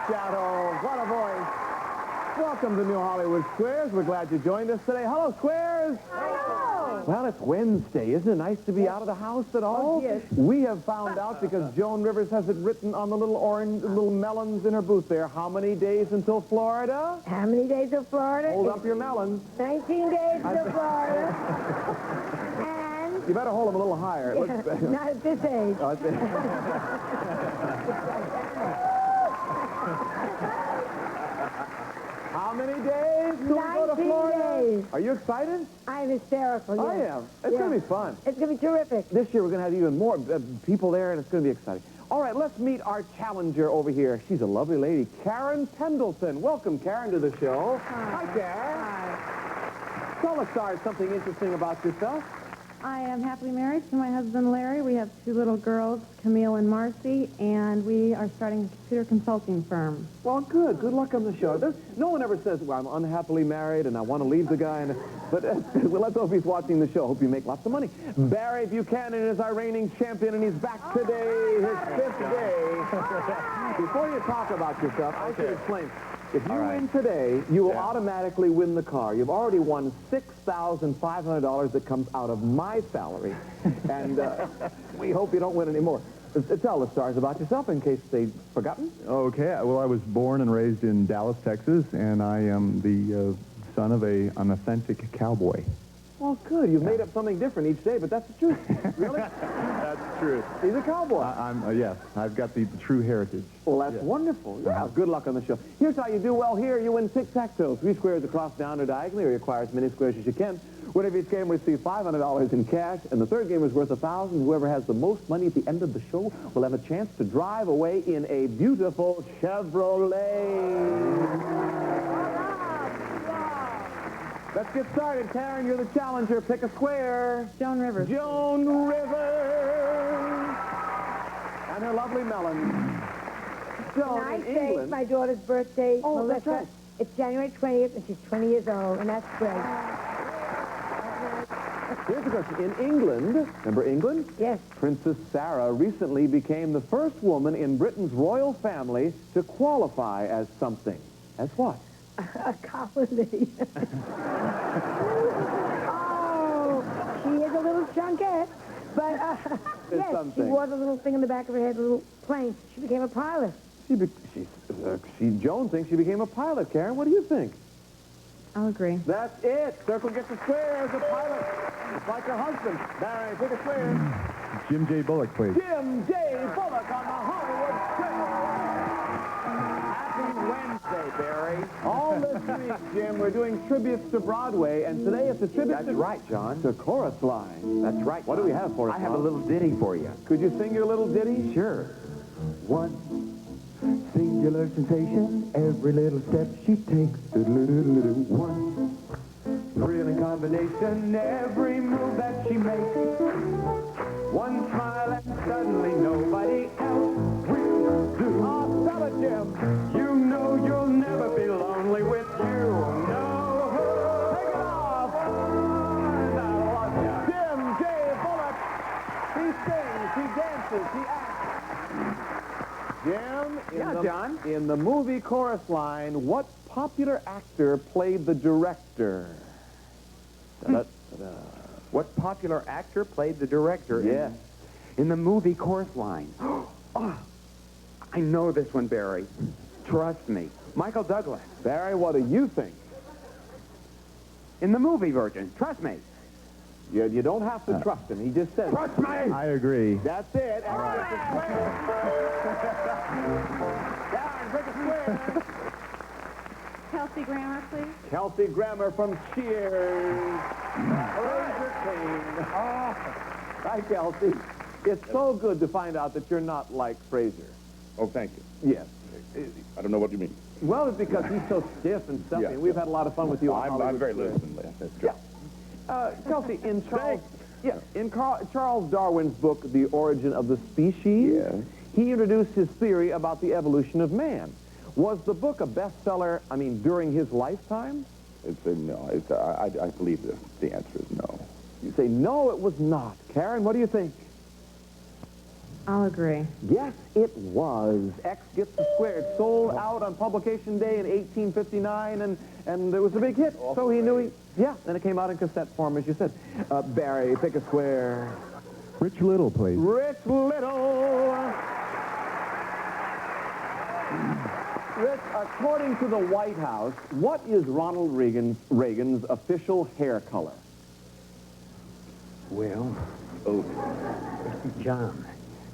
Shadow. What a voice. Welcome to New Hollywood Squares. We're glad you joined us today. Hello, Squares. Hello. Well, it's Wednesday. Isn't it nice to be out of the house at all? Oh, yes. We have found out, because Joan Rivers has it written on the little melons in her booth there, how many days until Florida? How many days of Florida? Hold up your melons. 19 days to Florida. And... You better hold them a little higher. It looks better. Not at this age. Oh, that's it. How many days till we go to 19 Florida? days. Are you excited? I'm hysterical, yes. I am. It's going to be fun. It's going to be terrific. This year we're going to have even more people there, and it's going to be exciting. All right, let's meet our challenger over here. She's a lovely lady, Karen Pendleton. Welcome, Karen, to the show. Hi, Karen. Hi. Tell us, Sarge, something interesting about yourself. I am happily married to my husband, Larry. We have 2 little girls, Camille and Marcy, and we are starting a computer consulting firm. Well, good. Good luck on the show. No one ever says, well, I'm unhappily married and I want to leave the guy. But well, let's hope he's watching the show. Hope you make lots of money. Barry Buchanan is our reigning champion, and he's back today, his 5th day. Before you talk about yourself, I should explain. If you win today, you will automatically win the car. You've already won $6,500 that comes out of my salary. And we hope you don't win any more. Tell the stars about yourself in case they've forgotten. Okay, well, I was born and raised in Dallas, Texas, and I am the son of an authentic cowboy. Well, good. You've made up something different each day, but that's the truth. Really? That's true. He's a cowboy. Yes, I've got the true heritage. Well, that's wonderful. Yeah, good luck on the show. Here's how you do well here. You win tic-tac-toe. 3 squares across, down, or diagonally, or you acquire as many squares as you can. Winner of each game will receive $500 in cash, and the third game is worth $1,000. Whoever has the most money at the end of the show will have a chance to drive away in a beautiful Chevrolet. Let's get started. Karen, you're the challenger. Pick a square. Joan Rivers. Joan Rivers. And her lovely melon. Joan, And I in say England. it's my daughter's birthday, Oh, Melissa. that's right. It's January 20th, and she's 20 years old, and that's great. Here's the question. In England, remember England? Yes. Princess Sarah recently became the first woman in Britain's royal family to qualify as something. As what? A colony. Oh, she is a little chunkette. But, yes, something. she wore the little thing in the back of her head, the little plane. She became a pilot. Joan thinks she became a pilot, Karen. What do you think? I'll agree. That's it. Circle gets the square as a pilot. It's like her husband. Barry, pick a square. Jim J. Bullock, please. Jim J. Bullock on the Hollywood Happy Wednesday, Barry. All this week, Jim, we're doing tributes to Broadway, and today it's a tribute That's right, John. to Chorus Line. That's right. What do we have for us, I have a Mom? little ditty for you. Could you sing your little ditty? Sure. One singular sensation, every little step she takes. One thrilling combination, every move that she makes. One smile and suddenly nobody else will do. Oh, tell it, Jim. You know you'll never be lonely with you. No. Take it off. And I love ya. Jim J. Bullock. He sings, he dances, he acts. Jim, John? in the movie Chorus Line, what popular actor played the director? Da-da-da-da. What popular actor played the director Yes. in the movie Chorus Line? Oh, I know this one, Barry. Trust me. Michael Douglas. Barry, what do you think? In the movie version. Trust me. You don't have to trust him. He just says, Trust me! I agree. that's it. And it's a square. Karen, pick a square. Kelsey Grammer, please. Kelsey Grammer from Cheers. Razor King. Hi, Kelsey. It's so good to find out that you're not like Fraser. Oh, thank you. Yes. I don't know what you mean. Well, it's because he's so stiff and stuffy. Yeah. and We've had a lot of fun with you. on I'm Hollywood very Squares. loose and that's true. Kelsey, in Charles Darwin's book, The Origin of the Species, he introduced his theory about the evolution of man. Was the book a bestseller, during his lifetime? It's a no. I believe the answer is no. You say, no, it was not. Karen, what do you think? I'll agree. Yes, it was. X gets the square. It sold out on publication day in 1859, and it was a big hit. So he knew then it came out in cassette form, as you said. Barry, pick a square. Rich Little, please. Rich Little. Rich, according to the White House, what is Ronald Reagan's official hair color? Well, John,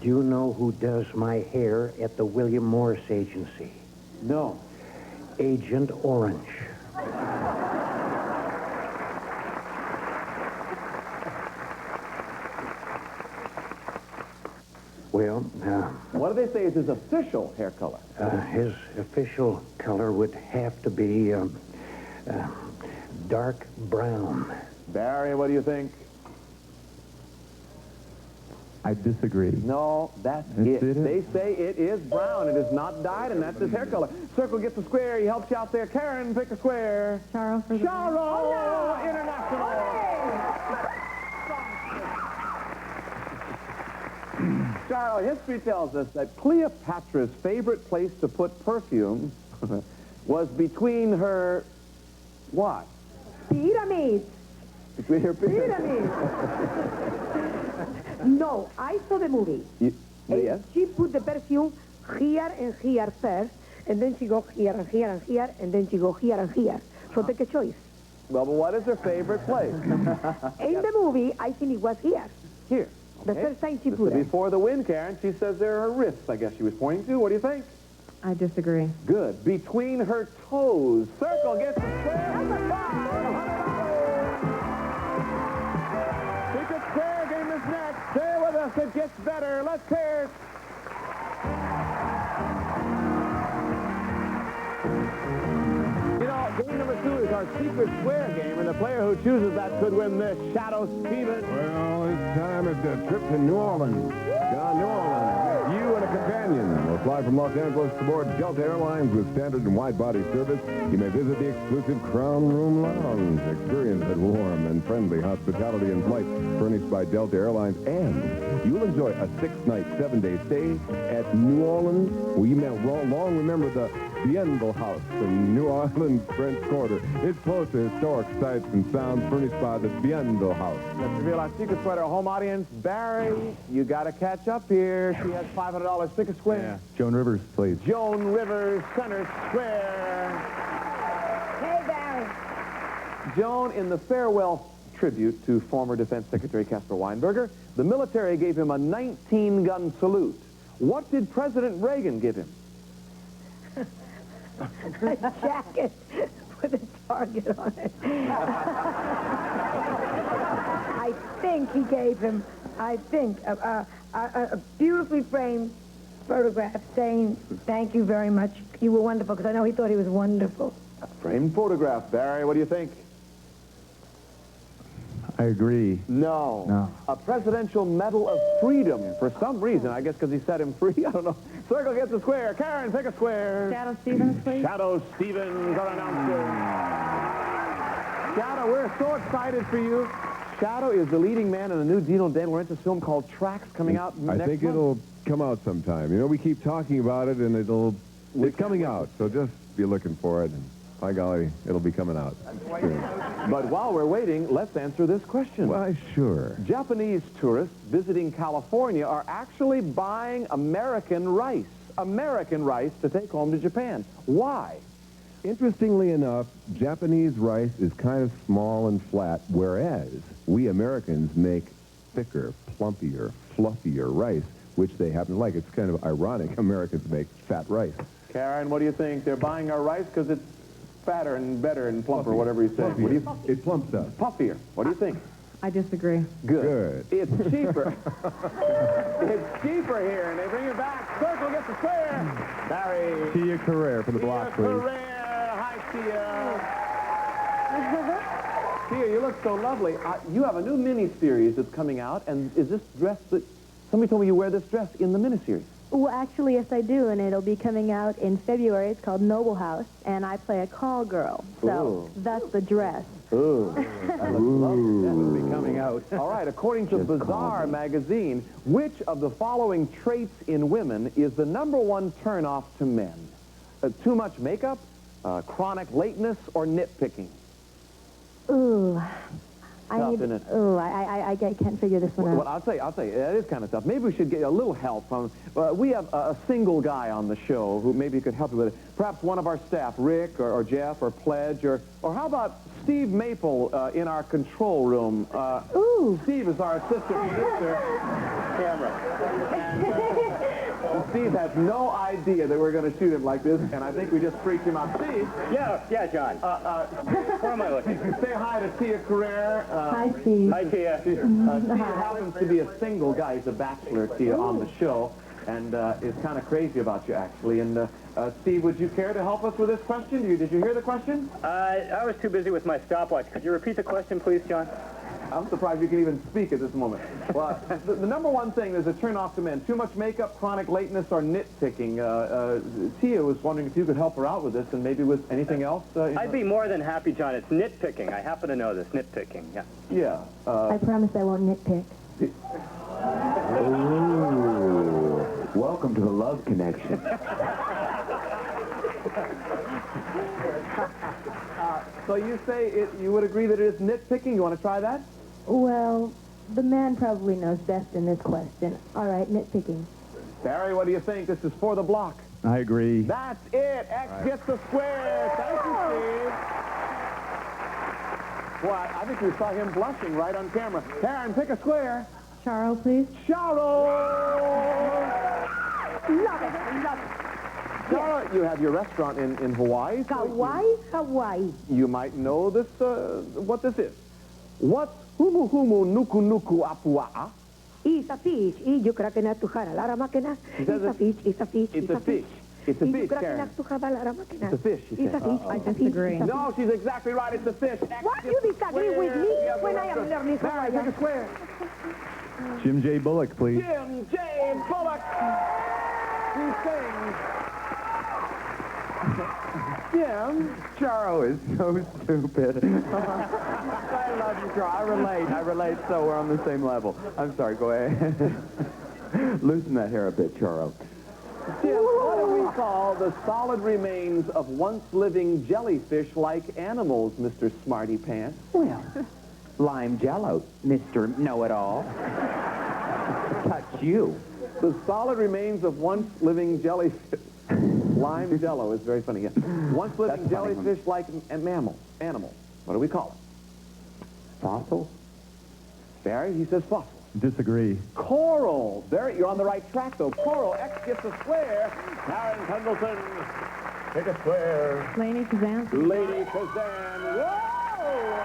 do you know who does my hair at the William Morris Agency? No. Agent Orange. Well, What do they say is his official hair color? his official color would have to be dark brown. Barry, what do you think? I disagree. No, that's That's it. it. They say it is brown. It is not dyed, and that's his hair color. Circle gets a square. He helps you out there. Karen, pick a square. Charo for the... Charo International. Charo, history tells us that Cleopatra's favorite place to put perfume was between her, what? Pyramids. Between her Pyramids. No, I saw the movie. Yes? She put the perfume here and here first, and then she go here and here and here, and then she go here and here. So take a choice. Well, but what is her favorite place? In the movie, I think it was here. Here. The Okay. first time she This put is it. before the win, Karen. She says they're her wrists, I guess she was pointing to. What do you think? I disagree. Good. Between her toes. Circle gets the square. Secret square game is next. Stay with us. It gets better. Let's hear it. You know, game number 2 is our secret square game, and the player who chooses that could win this. Shadow Stevens. Well, this time it's a trip to New Orleans. Down New Orleans, you and a companion will fly from Los Angeles to board Delta Airlines with standard and wide-body service. You may visit the exclusive Crown Room Lounge. Experience the warm and friendly hospitality in flight furnished by Delta Airlines. And you'll enjoy a 6-night, 7-day stay at New Orleans. Well, you may long remember the Bienville House in New Orleans, French Quarter. It's close to historic sights and sounds furnished by the Bienville House. Let's reveal our secret sweater home audience. Barry, you got to catch up here. She has $500. Pick a square. Yeah. Joan Rivers, please. Joan Rivers, center square. Hey, Barry. Joan, in the farewell tribute to former Defense Secretary Caspar Weinberger, the military gave him a 19-gun salute. What did President Reagan give him? A jacket with a target on it. I think he gave him, a beautifully framed photograph saying, thank you very much. You were wonderful, because I know he thought he was wonderful. A framed photograph. Barry, what do you think? I agree. No. No. A Presidential Medal of Freedom for some reason. I guess because he set him free. I don't know. Circle gets a square. Karen, pick a square. Shadow Stevens, please. Shadow Stevens, our announcer. Shadow, we're so excited for you. Shadow is the leading man in a new Dino De Laurentiis film called Tracks coming out next I think month. it'll come out sometime. You know, we keep talking about it, and it's coming out. So just be looking for it. And by golly, it'll be coming out soon. But while we're waiting, let's answer this question. Why, sure. Japanese tourists visiting California are actually buying American rice to take home to Japan. Why? Interestingly enough, Japanese rice is kind of small and flat, whereas we Americans make thicker, plumpier, fluffier rice, which they happen to like. It's kind of ironic. Americans make fat rice. Karen, what do you think? They're buying our rice because it's fatter and better and plumper, whatever you say. What do you It plumps up. Puffier. What do you think? I disagree. Good. It's cheaper. It's cheaper here, and they bring it back. Circle gets the square. Barry. Tia Carrere for the block, please. Hi, Tia. Tia, you look so lovely. You have a new mini-series that's coming out, and is this dress that... Somebody told me you wear this dress in the mini-series. Well, actually, yes, I do, and it'll be coming out in February. It's called Noble House, and I play a call girl. So Ooh. that's the dress. Ooh. I would love That'll be coming out. All right, according to Bazaar magazine, which of the following traits in women is the #1 turnoff to men? Too much makeup, chronic lateness, or nitpicking? Ooh. Tough, isn't it? I can't figure this one out. Well, I'll tell you, it is kind of tough. Maybe we should get a little help from, we have a single guy on the show who maybe could help you with it. Perhaps one of our staff, Rick or Jeff or Pledge, or how about Steve Maple in our control room? Ooh. Steve is our assistant producer. And Steve has no idea that we're going to shoot him like this, and I think we just freaked him out. Steve? Yeah, John. Where am I looking? Say hi to Tia Carrere. Hi, Steve. Hi, Tia. Steve happens to be a single guy. He's a bachelor, Tia, on the show, and is kind of crazy about you, actually. And, Steve, would you care to help us with this question? Did you hear the question? I was too busy with my stopwatch. Could you repeat the question, please, John? I'm surprised you can even speak at this moment. Well, the #1 thing is a turn off to men. Too much makeup, chronic lateness, or nitpicking. Tia was wondering if you could help her out with this and maybe with anything else. I'd be more than happy, John. It's nitpicking. I happen to know this. Nitpicking, yeah. Yeah. I promise I won't nitpick. Ooh. Welcome to the Love Connection. So you say you would agree that it is nitpicking? You want to try that? Well, the man probably knows best in this question. All right, nitpicking. Barry, what do you think? This is for the block. I agree. That's it. X gets the square. Thank you, Steve. Well, I think we saw him blushing right on camera. Karen, pick a square. Charo, please. Charo! Love it, love it. Charo, you have your restaurant in Hawaii. Hawaii, Hawaii. You might know this, what this is. What's humu humu nuku nuku apua? It's a fish. Yo creo que na tujara la máquina. It's a fish, it's a fish. It's a fish. It's a fish, Karen. It's It's a fish, she It's a said. fish. I disagree. No, she's exactly right. It's a fish. Why do you disagree with me when I am learning Barry, pick a Hawaiian? square. Jim J. Bullock, please. Jim J. Bullock. He sings. Jim. Charo is so stupid. I love you, Charo. I relate, so we're on the same level. I'm sorry, go ahead. Loosen that hair a bit, Charo. Jim, what do we call the solid remains of once living jellyfish-like animals, Mr. Smarty Pants? Well, lime jello, Mr. Know-It-All. Touch you. The solid remains of once living jellyfish. Lime jello is very funny, yeah. Once living That's funny. jellyfish-like animal. What do we call it? Fossil? Barry, he says fossil. Disagree. Coral. There, you're on the right track, though. Coral. X gets a square. Karen Pendleton. Pick a square. Laney Kazan. Lady Kazan. Whoa!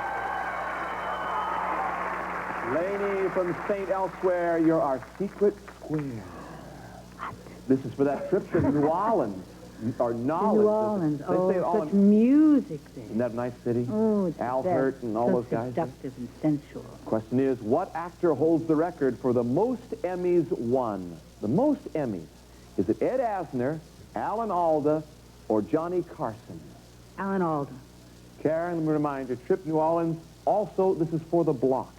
Laney from St. Elsewhere, you're our secret square. This is for that trip to New Orleans. Or Knowledge. New Orleans. They say it all Such in, music there. isn't that a nice city? Oh, it's Al the best. Hurt and all So those guys. seductive and sensual. Question is, what actor holds the record for the most Emmys won? The most Emmys. Is it Ed Asner, Alan Alda, or Johnny Carson? Alan Alda. Karen, let me remind you, trip New Orleans. Also, this is for the block.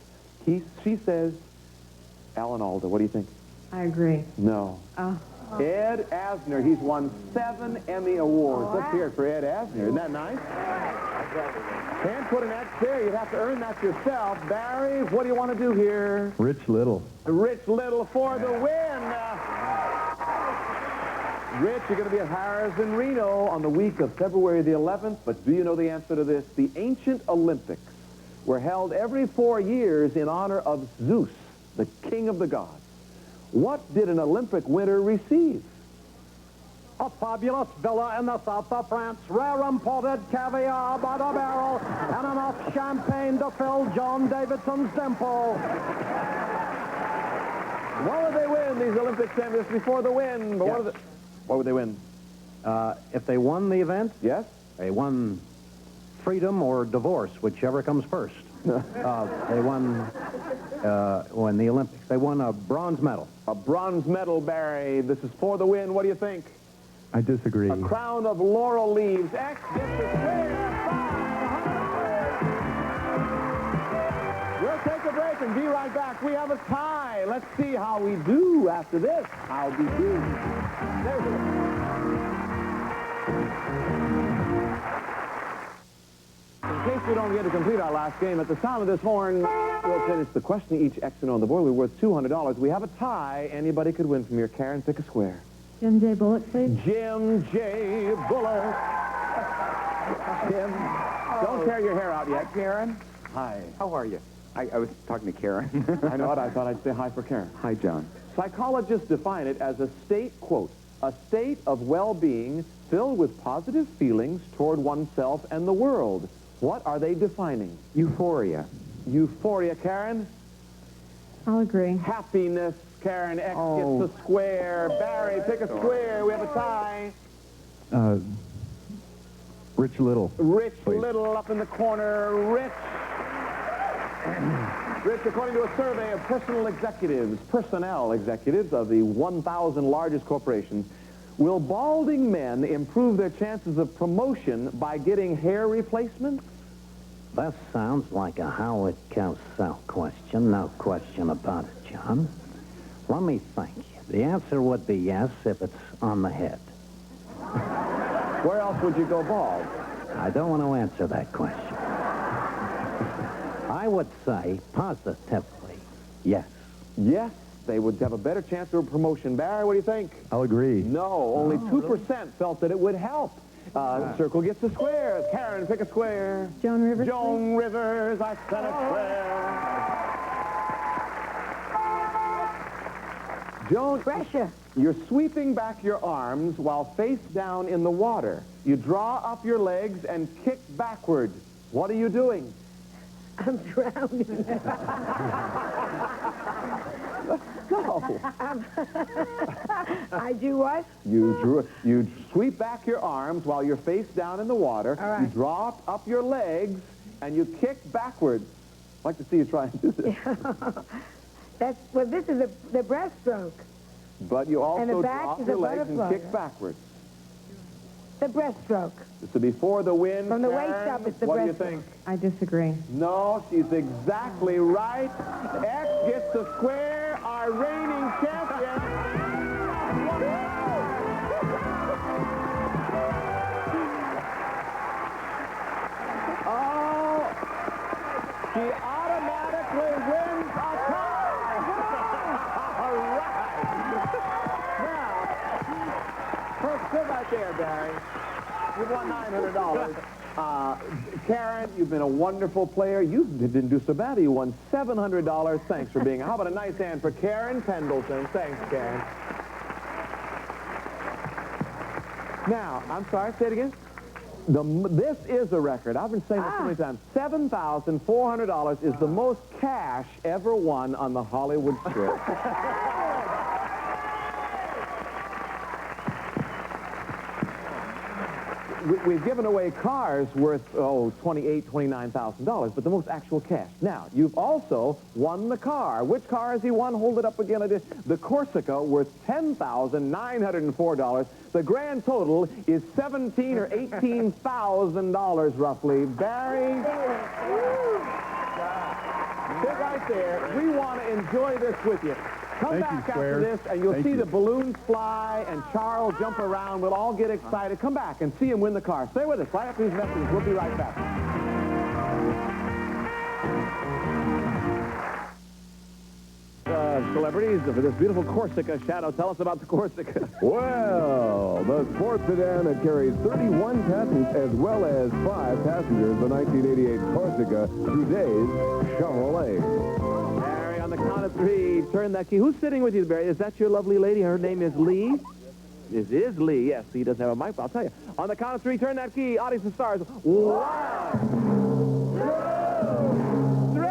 She says Alan Alda. What do you think? I agree. No. Ed Asner. He's won 7 Emmy Awards. Let's hear it for Ed Asner. Isn't that nice? Can't put an X there. You'd have to earn that yourself. Barry, what do you want to do here? Rich Little. Rich Little for the win. Rich, you're going to be at Harrah's in Reno on the week of February the 11th. But do you know the answer to this? The ancient Olympics were held every 4 years in honor of Zeus, the king of the gods. What did an Olympic winner receive? A fabulous villa in the south of France, rare imported caviar by the barrel, and enough champagne to fill John Davidson's dimple. What would they win, these Olympic champions, before the win? But what would they win? If they won the event, Yes? they won freedom or divorce, whichever comes first. They won the Olympics. They won a bronze medal. A bronze medal, Barry. This is for the win. What do you think? I disagree. A crown of laurel leaves. X gets the square. 500. a break and be right back. We have a tie. Let's see how we do after this. How we do. There's it. In case we don't get to complete our last game, at the sound of this horn, we'll finish the question. Each X and O on the board will be worth $200. We have a tie. Anybody could win from here. Karen, pick a square. Jim J. Bullock, please. Jim J. Bullock. Jim, don't tear your hair out yet. Hi, Karen. Hi. How are you? I was talking to Karen. I know it. I thought I'd say hi for Karen. Hi, John. Psychologists define it as a state, quote, a state of well-being filled with positive feelings toward oneself and the world. What are they defining? Euphoria. Euphoria, Karen. I'll agree. Happiness, Karen. X gets a square. Barry, pick a square. We have a tie. Rich Little. Rich please. Little up in the corner. Rich. Rich, according to a survey of personnel executives of the 1,000 largest corporations, will balding men improve their chances of promotion by getting hair replacements? That sounds like a Howard Cosell question. No question about it, John. Let me think. The answer would be yes if it's on the head. Where else would you go bald? I don't want to answer that question. I would say positively yes. Yes, they would have a better chance of a promotion. Barry, what do you think? I'll agree. No, only 2% felt that it would help. Circle gets a square. Karen, pick a square. Joan Rivers, Joan Rivers, I said a square. Joan, Pressure. you're sweeping back your arms while face down in the water. You draw up your legs and kick backward. What are you doing? I'm drowning. No. I do what? You sweep back your arms while you're face down in the water. All right. You draw up your legs and you kick backwards. I'd like to see you try and do this. This is the breaststroke. But you And the also back draw up is your a legs and butterfly. kick backwards. The breaststroke. So before the wind, From the waist Karen, up, it's the what do you breaststroke. think? I disagree. No, she's exactly right. X gets the square, our reigning champion. Oh, she automatically wins a tie. All right. Now, sit right there, Barry. You've won $900. Karen, you've been a wonderful player. You didn't do so bad. You won $700. Thanks for being here. How about a nice hand for Karen Pendleton? Thanks, Karen. Now, I'm sorry, say it again. This is a record. I've been saying this so many times. $7,400 is the most cash ever won on the Hollywood Strip. We've given away cars worth, $28,000, $29,000, but the most actual cash. Now, you've also won the car. Which car has he won? Hold it up again. The Corsica, worth $10,904. The grand total is $17,000 or $18,000, roughly. Barry? Sit right there. We want to enjoy this with you. Come back after this, and you'll see the balloons fly and Charles jump around. We'll all get excited. Come back and see him win the car. Stay with us. Right after these messages. We'll be right back. Celebrities for this beautiful Corsica. Shadow, tell us about the Corsica. Well, the sports sedan that carries 31 passengers as well as 5 passengers, the 1988 Corsica, today's Chevrolet. Barry, on the count of 3, turn that key. Who's sitting with you, Barry? Is that your lovely lady? Her name is Lee? This is Lee, yes. He doesn't have a mic, but I'll tell you. On the count of 3, turn that key. Audience and stars. 1, 2, 3.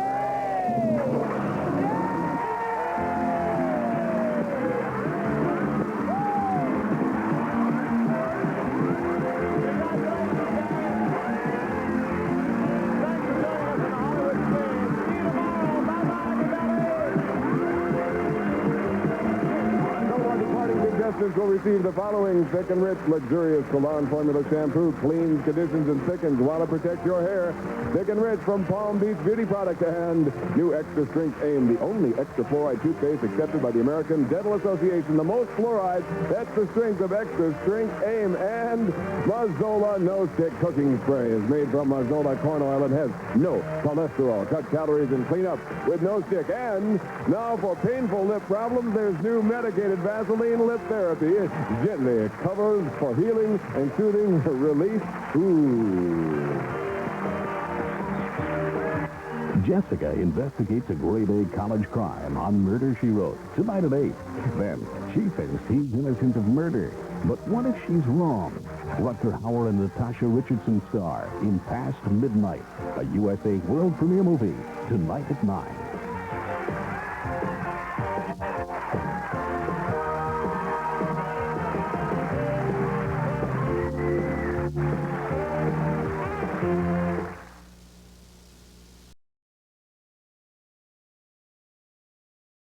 will receive the following thick and rich, luxurious salon formula shampoo. Cleans, conditions, and thickens while it protects your hair. Thick and rich from Palm Beach Beauty Product. And new Extra Strength AIM, the only extra fluoride toothpaste accepted by the American Dental Association. The most fluoride, that's the strength of Extra Strength AIM. And Mazola No Stick Cooking Spray is made from Mazola corn oil. It has no cholesterol. Cut calories and clean up with No Stick. And now for painful lip problems, there's new medicated Vaseline lip therapy. It gently covers for healing and soothing relief. Ooh. Jessica investigates a grade-A college crime on Murder, She Wrote, tonight at 8. Then, she thinks he's innocent of murder. But what if she's wrong? Rutger Hauer and Natasha Richardson star in Past Midnight, a USA world premiere movie, tonight at 9.